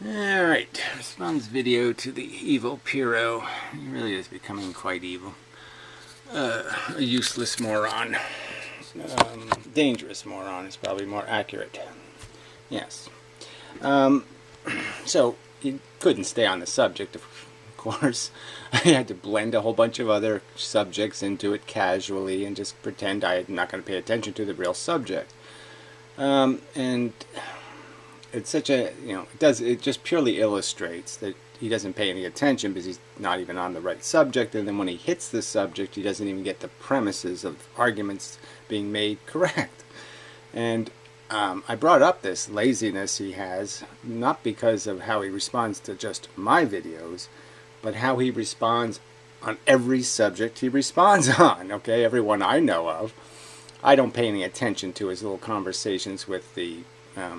Alright, response video to the evil Piro. He really is becoming quite evil. A useless moron. Dangerous moron is probably more accurate. Yes. So, he couldn't stay on the subject, of course. I had to blend a whole bunch of other subjects into it casually and just pretend I'm not going to pay attention to the real subject. And it's such a, it just purely illustrates that he doesn't pay any attention because he's not even on the right subject, and then when he hits the subject he doesn't even get the premises of arguments being made correct. And I brought up this laziness he has, not because of how he responds to just my videos, but how he responds on every subject he responds on, okay, every one I know of. I don't pay any attention to his little conversations with the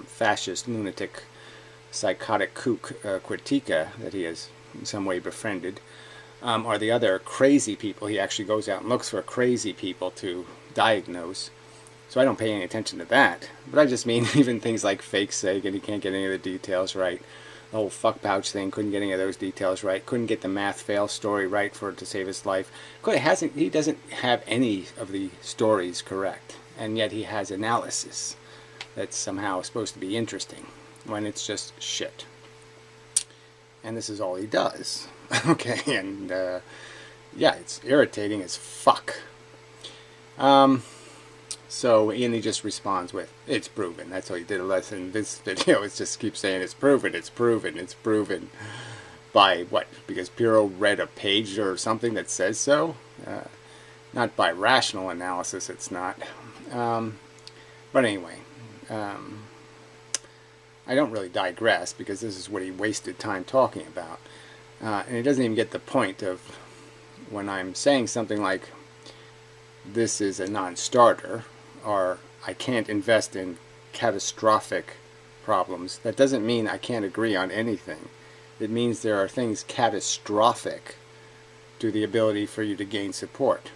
fascist, lunatic, psychotic kook Kritika that he has in some way befriended, or the other crazy people. He actually goes out and looks for crazy people to diagnose. So I don't pay any attention to that. But I just mean even things like fake sake, and he can't get any of the details right. The whole fuck pouch thing, couldn't get any of those details right. Couldn't get the math fail story right for it to save his life. He doesn't have any of the stories correct. And yet he has analysis that's somehow supposed to be interesting when it's just shit. And this is all he does. Okay, and yeah, it's irritating as fuck. So, and he just responds with, it's proven. That's how he did a lesson in this video. It just keeps saying, it's proven, it's proven, it's proven. By what? Because Piro read a page or something that says so? Not by rational analysis, it's not. But anyway, I don't really digress because this is what he wasted time talking about. And he doesn't even get the point of when I'm saying something like, this is a non-starter, or I can't invest in catastrophic problems. That doesn't mean I can't agree on anything. It means there are things catastrophic to the ability for you to gain support.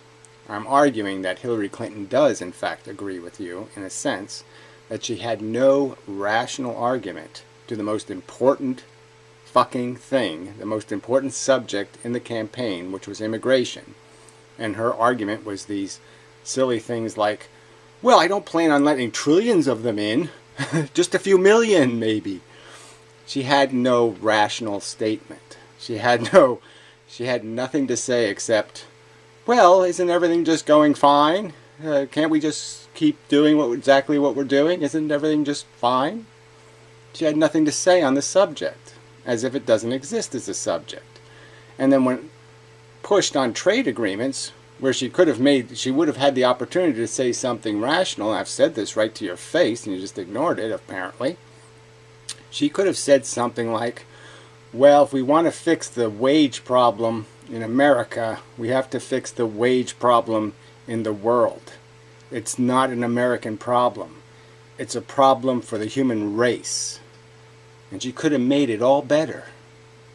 I'm arguing that Hillary Clinton does in fact agree with you, in a sense, that she had no rational argument to the most important fucking thing, the most important subject in the campaign, which was immigration. And her argument was these silly things like, well, I don't plan on letting trillions of them in, just a few million maybe. She had no rational statement. She had nothing to say except, well, isn't everything just going fine? Can't we just keep doing exactly what we're doing? Isn't everything just fine? She had nothing to say on the subject, as if it doesn't exist as a subject. And then when pushed on trade agreements, where she would have had the opportunity to say something rational, and I've said this right to your face, and you just ignored it, apparently. She could have said something like, well, if we want to fix the wage problem in America, we have to fix the wage problem in the world. It's not an American problem. It's a problem for the human race. And she could have made it all better.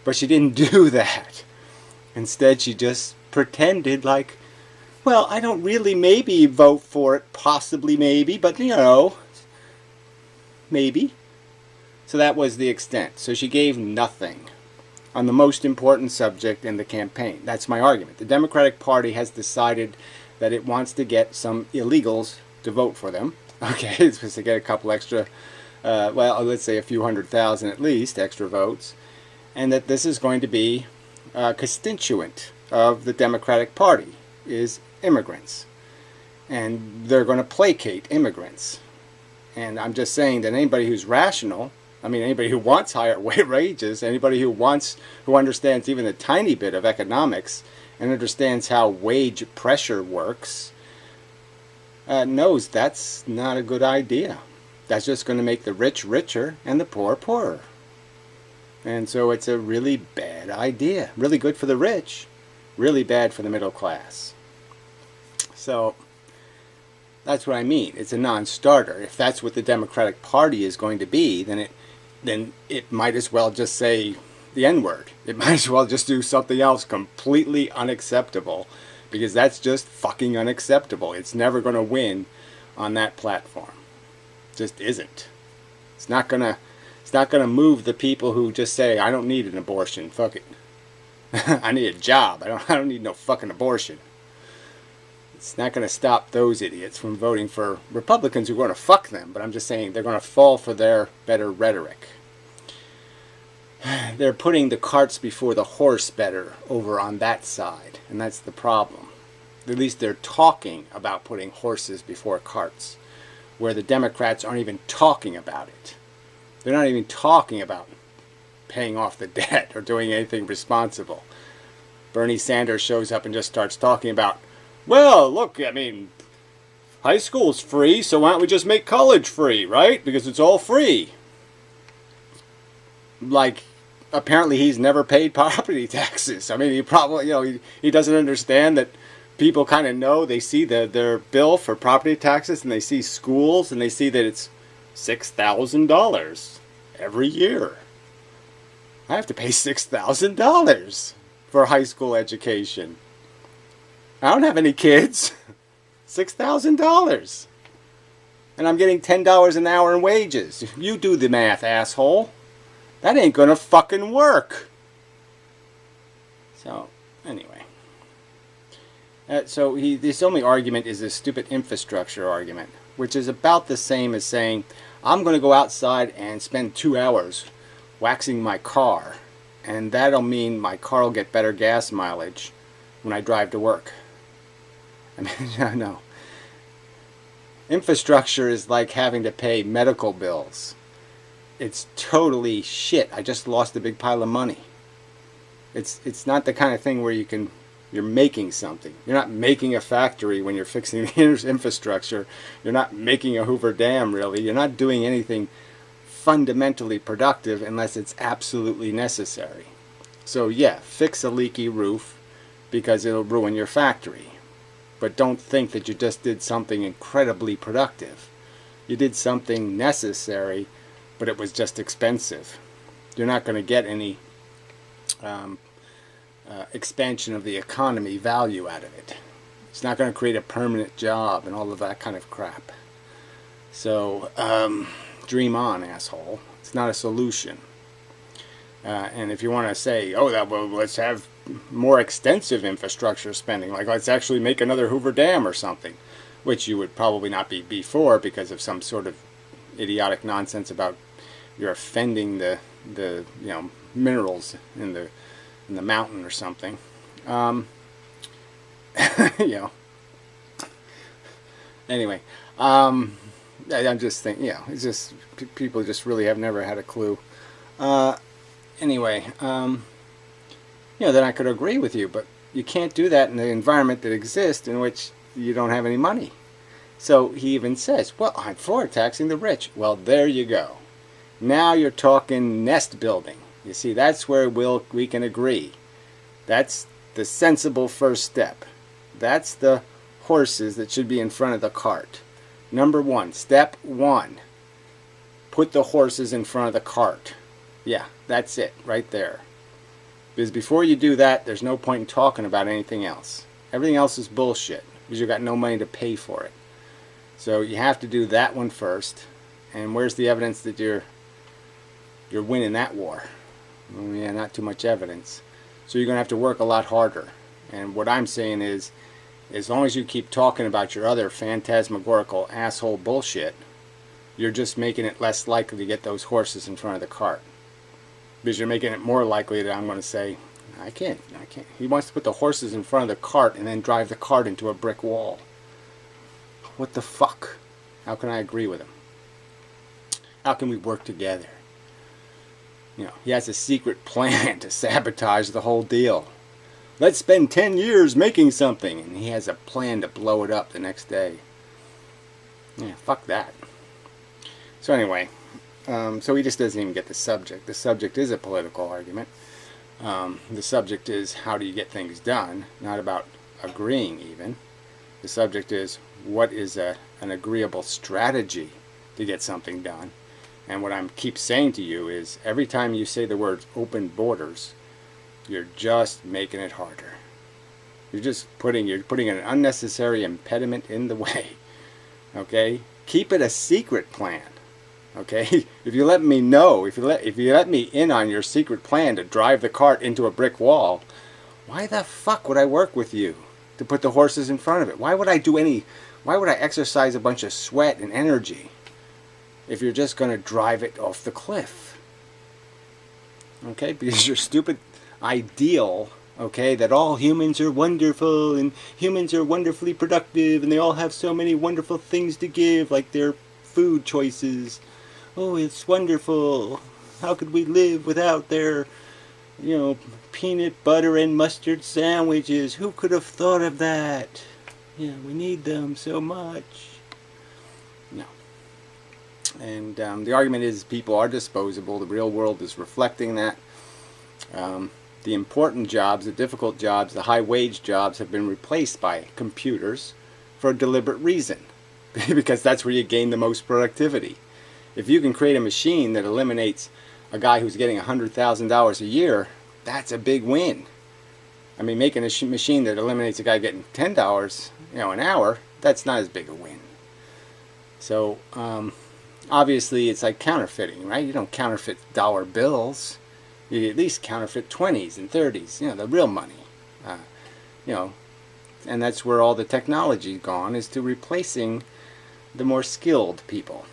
But she didn't do that. Instead, she just pretended like, well, I don't really maybe vote for it, possibly maybe, but maybe. So that was the extent. So she gave nothing on the most important subject in the campaign. That's my argument. The Democratic Party has decided that it wants to get some illegals to vote for them. Okay, it's supposed to get a couple extra, well, let's say a few 100,000 at least, extra votes. And that this is going to be a constituent of the Democratic Party, is immigrants. And they're going to placate immigrants. And I'm just saying that anybody who's rational, I mean anybody who wants higher wages, anybody who understands even a tiny bit of economics and understands how wage pressure works, knows that's not a good idea. That's just going to make the rich richer and the poor poorer. And so it's a really bad idea. Really good for the rich, really bad for the middle class. So that's what I mean. It's a non-starter. If that's what the Democratic Party is going to be, then it might as well just say the N-word. It might as well just do something else completely unacceptable, because that's just fucking unacceptable. It's never going to win on that platform. It just isn't. It's not going to It's not going to move the people who just say, I don't need an abortion, fuck it. I need a job, I don't need no fucking abortion. It's not going to stop those idiots from voting for Republicans who are going to fuck them, but I'm just saying they're going to fall for their better rhetoric. They're putting the carts before the horse better over on that side, and that's the problem. At least they're talking about putting horses before carts, where the Democrats aren't even talking about it. They're not even talking about paying off the debt or doing anything responsible. Bernie Sanders shows up and just starts talking about, well, look, I mean, high school's free, so why don't we just make college free, right? Because it's all free. Like, apparently he's never paid property taxes. I mean, he probably, he doesn't understand that people kind of know. They see their bill for property taxes, and they see schools, and they see that it's $6,000 every year. I have to pay $6,000 for high school education. I don't have any kids. $6,000. And I'm getting $10 an hour in wages. You do the math, asshole. That ain't gonna fucking work. So, anyway. This only argument is a stupid infrastructure argument, which is about the same as saying, I'm going to go outside and spend 2 hours waxing my car, and that'll mean my car will get better gas mileage when I drive to work. I mean, no. Infrastructure is like having to pay medical bills. It's totally shit. I just lost a big pile of money. It's not the kind of thing where you're making something. You're not making a factory when you're fixing the infrastructure. You're not making a Hoover Dam, really. You're not doing anything fundamentally productive unless it's absolutely necessary. So yeah, fix a leaky roof because it'll ruin your factory. But don't think that you just did something incredibly productive. You did something necessary, but it was just expensive. You're not going to get any expansion of the economy value out of it. It's not going to create a permanent job and all of that kind of crap. So, dream on, asshole. It's not a solution. And if you want to say, oh, well, let's have more extensive infrastructure spending, like let's actually make another Hoover Dam or something, which you would probably not be for because of some sort of idiotic nonsense about you're offending the minerals in the mountain or something. Anyway, I'm just thinking, it's just people just really have never had a clue. Anyway, then I could agree with you, but you can't do that in the environment that exists in which you don't have any money. So he even says, well, I'm for taxing the rich. Well, there you go. Now you're talking nest building. You see, that's where we can agree. That's the sensible first step. That's the horses that should be in front of the cart. Number one, step one, put the horses in front of the cart. Yeah, that's it, right there. Because before you do that, there's no point in talking about anything else. Everything else is bullshit, because you've got no money to pay for it. So you have to do that one first. And where's the evidence that you're winning that war? Well, yeah, not too much evidence. So you're going to have to work a lot harder. And what I'm saying is, as long as you keep talking about your other phantasmagorical asshole bullshit, you're just making it less likely to get those horses in front of the cart. Because you're making it more likely that I'm going to say, I can't. He wants to put the horses in front of the cart and then drive the cart into a brick wall. What the fuck? How can I agree with him? How can we work together? He has a secret plan to sabotage the whole deal. Let's spend 10 years making something, and he has a plan to blow it up the next day. Yeah, fuck that. So anyway, so he just doesn't even get the subject. The subject is a political argument. The subject is how do you get things done, not about agreeing even. The subject is what is an agreeable strategy to get something done. And what I keep saying to you is every time you say the words open borders, you're just making it harder. You're putting an unnecessary impediment in the way. Okay? Keep it a secret plan. Okay, if you let me know, if you let me in on your secret plan to drive the cart into a brick wall, why the fuck would I work with you to put the horses in front of it? Why would I exercise a bunch of sweat and energy if you're just going to drive it off the cliff? Okay, because your stupid ideal, okay, that all humans are wonderful and humans are wonderfully productive and they all have so many wonderful things to give, like their food choices. Oh, it's wonderful. How could we live without their, peanut butter and mustard sandwiches? Who could have thought of that? Yeah, we need them so much. No. And the argument is people are disposable. The real world is reflecting that. The important jobs, the difficult jobs, the high-wage jobs have been replaced by computers for a deliberate reason. Because that's where you gain the most productivity. If you can create a machine that eliminates a guy who's getting $100,000 a year, that's a big win. I mean, making a machine that eliminates a guy getting $10, an hour, that's not as big a win. So, obviously, it's like counterfeiting, right? You don't counterfeit dollar bills. You at least counterfeit 20s and 30s, the real money. And that's where all the technology's gone, is to replacing the more skilled people.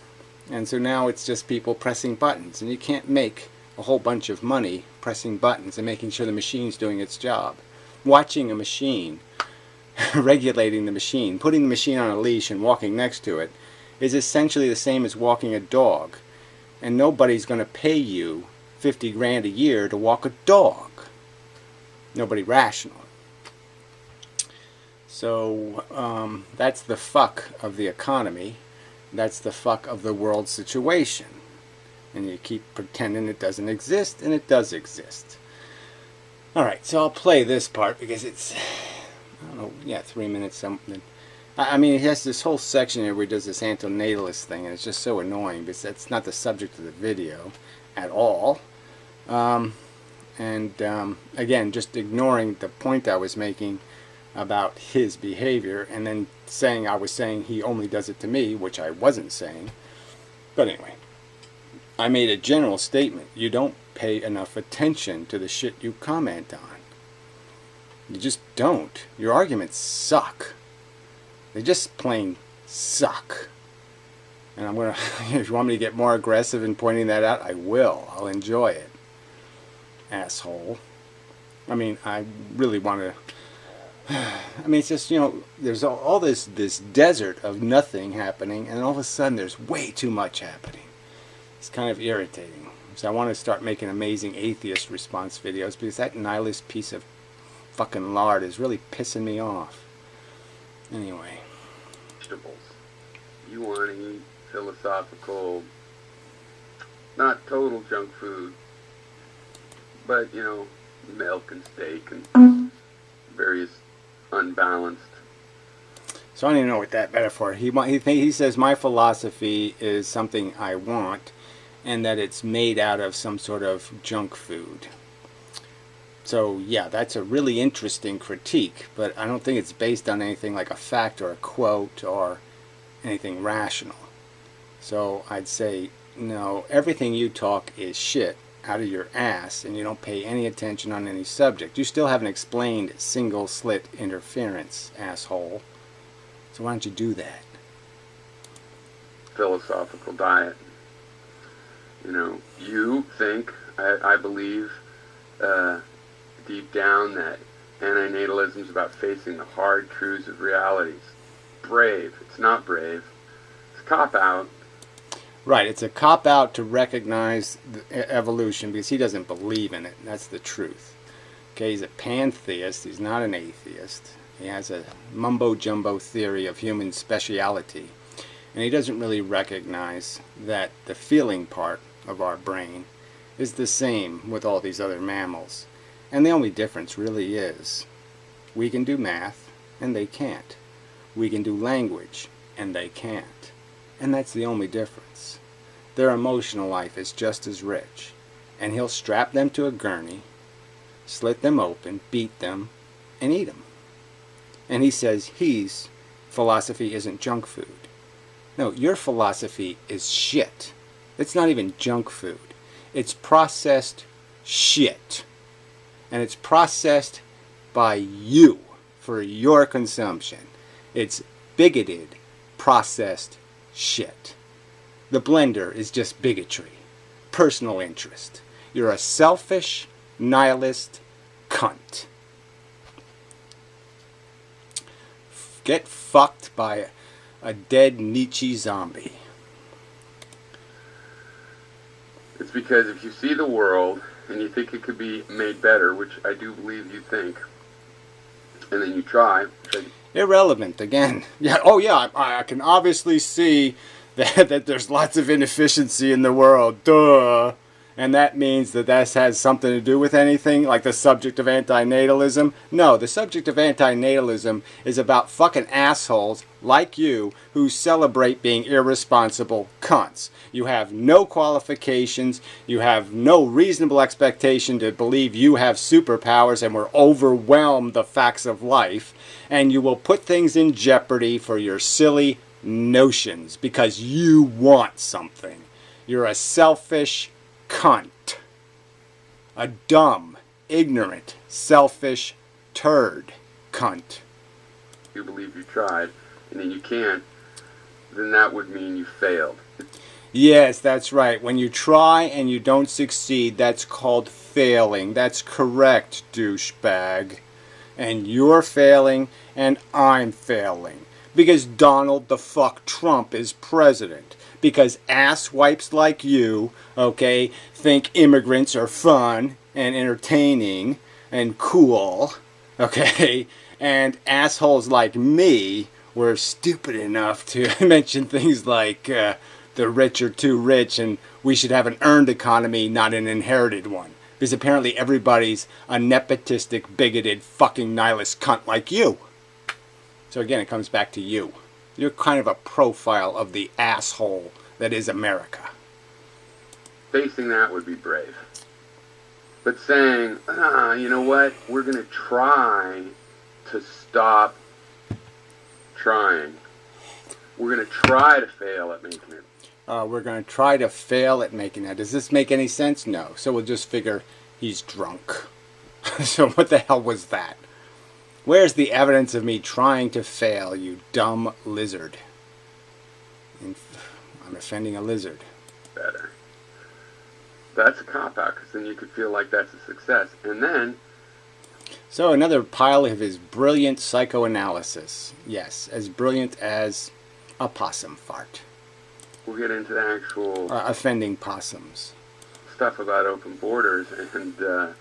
And so now it's just people pressing buttons, and you can't make a whole bunch of money pressing buttons and making sure the machine's doing its job. Watching a machine, regulating the machine, putting the machine on a leash and walking next to it is essentially the same as walking a dog. And nobody's going to pay you 50 grand a year to walk a dog. Nobody rational. So that's the fuck of the economy. That's the fuck of the world situation. And you keep pretending it doesn't exist, and it does exist. Alright, so I'll play this part because it's, 3 minutes something. I mean, it has this whole section here where he does this antinatalist thing, and it's just so annoying because that's not the subject of the video at all. Again, just ignoring the point I was making about his behavior, and then saying I was saying he only does it to me, which I wasn't saying. But anyway, I made a general statement. You don't pay enough attention to the shit you comment on. You just don't. Your arguments suck. They just plain suck. And I'm gonna, if you want me to get more aggressive in pointing that out, I will. I'll enjoy it. Asshole. I mean, I really want to. I mean, it's just, there's all this desert of nothing happening, and all of a sudden there's way too much happening. It's kind of irritating. So I want to start making amazing atheist response videos, because that nihilist piece of fucking lard is really pissing me off. Anyway. Vegetables. You want to eat philosophical, not total junk food, but, milk and steak and various unbalanced. So I don't even know what that metaphor. He says my philosophy is something I want, and that it's made out of some sort of junk food. So yeah, that's a really interesting critique, but I don't think it's based on anything like a fact or a quote or anything rational. So I'd say, no, everything you talk is shit out of your ass, and you don't pay any attention on any subject. You still haven't explained single slit interference, asshole. So why don't you do that? Philosophical diet. You think, I believe, deep down that antinatalism is about facing the hard truths of realities. Brave. It's not brave. It's a cop-out. Right, it's a cop-out to recognize the evolution because he doesn't believe in it. That's the truth. Okay, he's a pantheist. He's not an atheist. He has a mumbo-jumbo theory of human speciality. And he doesn't really recognize that the feeling part of our brain is the same with all these other mammals. And the only difference really is we can do math and they can't. We can do language and they can't. And that's the only difference. Their emotional life is just as rich. And he'll strap them to a gurney, slit them open, beat them, and eat them. And he says his philosophy isn't junk food. No, your philosophy is shit. It's not even junk food. It's processed shit. And it's processed by you for your consumption. It's bigoted, processed shit. The blender is just bigotry, personal interest. You're a selfish, nihilist cunt. Get fucked by a dead Nietzsche zombie. It's because if you see the world and you think it could be made better, which I do believe you think, and then you try. Irrelevant again. Yeah. Oh yeah. I can obviously see that there's lots of inefficiency in the world. Duh. And that means that has something to do with anything, like the subject of antinatalism? No, the subject of antinatalism is about fucking assholes like you who celebrate being irresponsible cunts. You have no qualifications, you have no reasonable expectation to believe you have superpowers and will overwhelm the facts of life, and you will put things in jeopardy for your silly notions because you want something. You're a selfish cunt. A dumb, ignorant, selfish turd cunt. You believe you tried, and then you can't, then that would mean you failed. Yes, that's right. When you try and you don't succeed, that's called failing. That's correct, douchebag. And you're failing, and I'm failing. Because Donald the fuck Trump is president. Because asswipes like you, okay, think immigrants are fun and entertaining and cool, okay, and assholes like me were stupid enough to mention things like the rich are too rich and we should have an earned economy, not an inherited one. Because apparently everybody's a nepotistic, bigoted, fucking nihilist cunt like you. So again, it comes back to you. You're kind of a profile of the asshole that is America. Facing that would be brave. But saying, you know what, we're going to try to stop trying. We're going to try to fail at making it. We're going to try to fail at making that. Does this make any sense? No. So we'll just figure he's drunk. So what the hell was that? Where's the evidence of me trying to fail, you dumb lizard? I'm offending a lizard. Better. That's a cop-out, because then you could feel like that's a success. And then... So another pile of his brilliant psychoanalysis. Yes, as brilliant as a possum fart. We'll get into the actual... offending possums. Stuff about open borders, and... Good.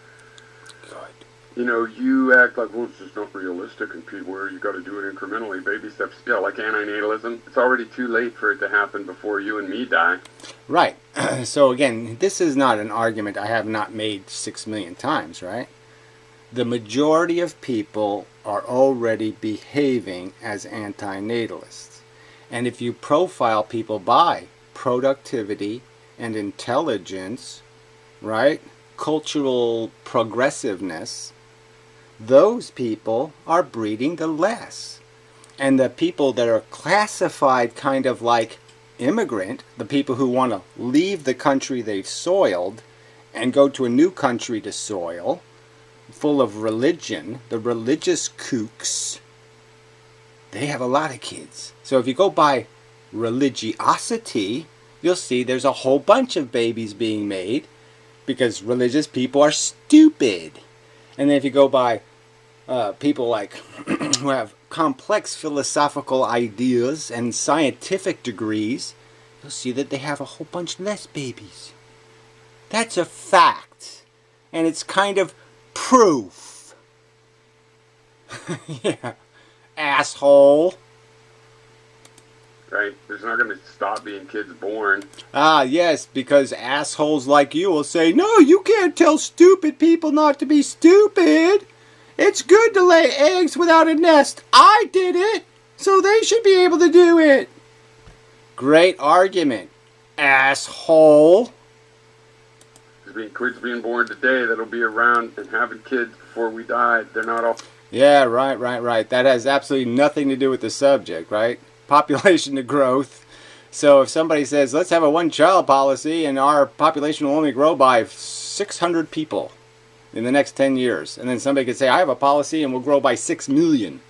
You know, you act like, well, it's just not realistic, and people, where you got to do it incrementally, baby steps. Yeah, like antinatalism. It's already too late for it to happen before you and me die. Right. So again, this is not an argument I have not made 6 million times, right? The majority of people are already behaving as antinatalists. And if you profile people by productivity and intelligence, right, cultural progressiveness, those people are breeding the less. And the people that are classified kind of like immigrant, the people who want to leave the country they've soiled and go to a new country to soil, full of religion, the religious kooks, they have a lot of kids. So if you go by religiosity, you'll see there's a whole bunch of babies being made because religious people are stupid. And then if you go by people like who have complex philosophical ideas and scientific degrees, you'll see that they have a whole bunch less babies. That's a fact. And it's kind of proof. Yeah. Asshole. Right? There's not going to stop being kids born. Ah, yes, because assholes like you will say, no, you can't tell stupid people not to be stupid. It's good to lay eggs without a nest. I did it, so they should be able to do it. Great argument, asshole. Kids being born today that'll be around and having kids before we die, they're not all... Yeah, right. That has absolutely nothing to do with the subject, right? Population to growth, So if somebody says, let's have a one-child policy and our population will only grow by 600 people in the next 10 years, and then somebody could say, I have a policy and we'll grow by 6 million.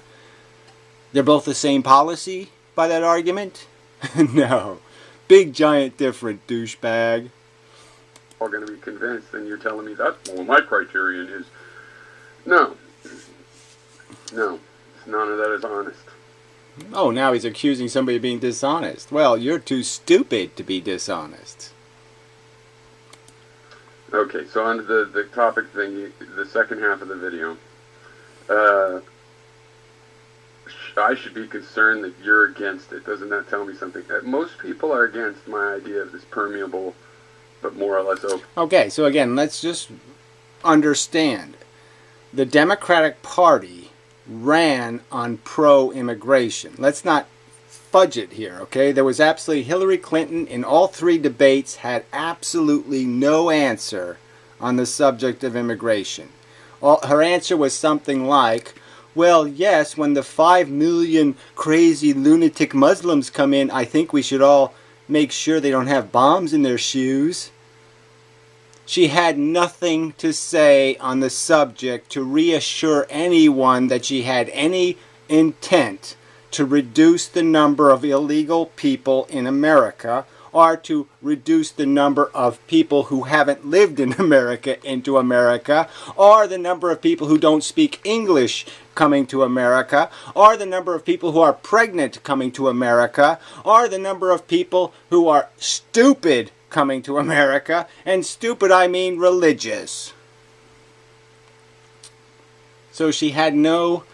They're both the same policy by that argument? No. Big, giant, different, douchebag. All going to be convinced, and you're telling me that, well, my criterion is, no, none of that is honest. Oh, now he's accusing somebody of being dishonest. Well, you're too stupid to be dishonest. Okay, so on to the topic thing, the second half of the video. I should be concerned that you're against it. Doesn't that tell me something? Most people are against my idea of this permeable, but more or less open. Okay, so again, let's just understand. The Democratic Party ran on pro-immigration. Let's not fudge it here, okay? There was absolutely, Hillary Clinton in all 3 debates had absolutely no answer on the subject of immigration. Her answer was something like, well, yes, when the 5 million crazy lunatic Muslims come in, I think we should all make sure they don't have bombs in their shoes. She had nothing to say on the subject to reassure anyone that she had any intent to reduce the number of illegal people in America or to reduce the number of people who haven't lived in America into America, or the number of people who don't speak English coming to America, or the number of people who are pregnant coming to America, or the number of people who are stupid coming to America, and stupid I mean religious. So she had no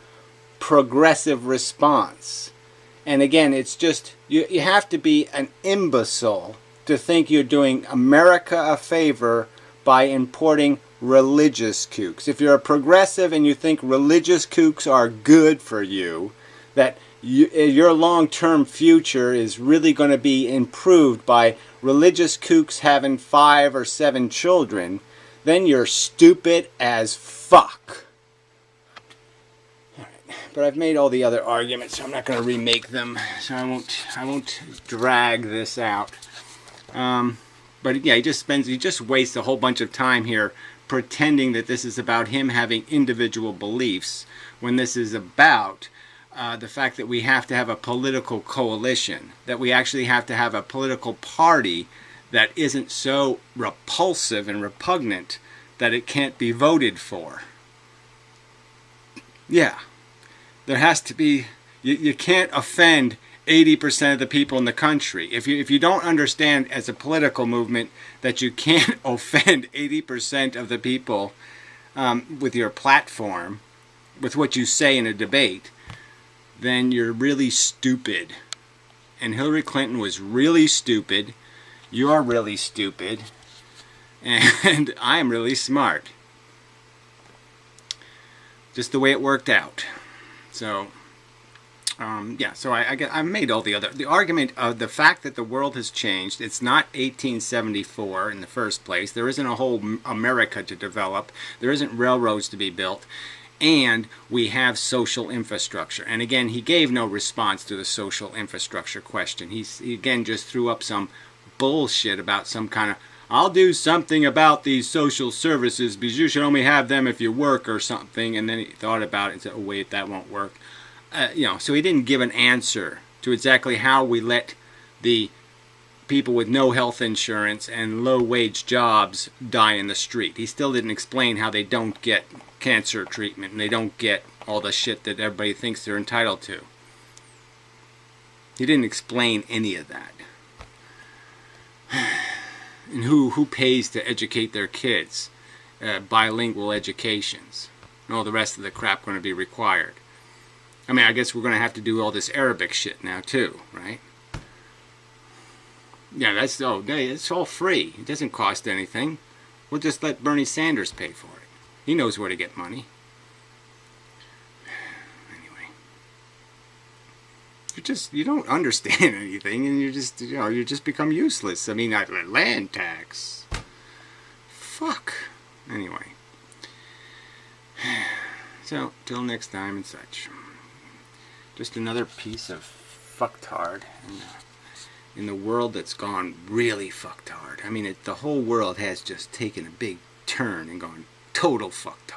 progressive response. And again, it's just, you have to be an imbecile to think you're doing America a favor by importing religious kooks. If you're a progressive and you think religious kooks are good for you, that your long-term future is really going to be improved by religious kooks having 5 or 7 children, then you're stupid as fuck. But I've made all the other arguments, so I'm not going to remake them. So I won't drag this out. But yeah, he just wastes a whole bunch of time here pretending that this is about him having individual beliefs, when this is about the fact that we have to have a political coalition, that we actually have to have a political party that isn't so repulsive and repugnant that it can't be voted for. Yeah. There has to be, you can't offend 80% of the people in the country. If you don't understand as a political movement that you can't offend 80% of the people with your platform, with what you say in a debate, then you're really stupid. And Hillary Clinton was really stupid. You're really stupid. And I'm really smart. Just the way it worked out. So, yeah, so I made all the argument of the fact that the world has changed. It's not 1874 in the first place. There isn't a whole America to develop. There isn't railroads to be built. And we have social infrastructure. And again, he gave no response to the social infrastructure question. He again just threw up some bullshit about some kind of, I'll do something about these social services because you should only have them if you work or something. And then he thought about it and said, oh wait, that won't work. So he didn't give an answer to exactly how we let the people with no health insurance and low-wage jobs die in the street. He still didn't explain how they don't get cancer treatment and they don't get all the shit that everybody thinks they're entitled to. He didn't explain any of that. And who pays to educate their kids? Bilingual educations. And all the rest of the crap going to be required. I mean, I guess we're going to have to do all this Arabic shit now too, right? Yeah, it's all free. It doesn't cost anything. We'll just let Bernie Sanders pay for it. He knows where to get money. Anyway, you don't understand anything, and you just become useless. I mean, land tax. Fuck. Anyway. So, till next time and such. Just another piece of fucktard. And, in the world that's gone really fucked hard. I mean, the whole world has just taken a big turn and gone total fucked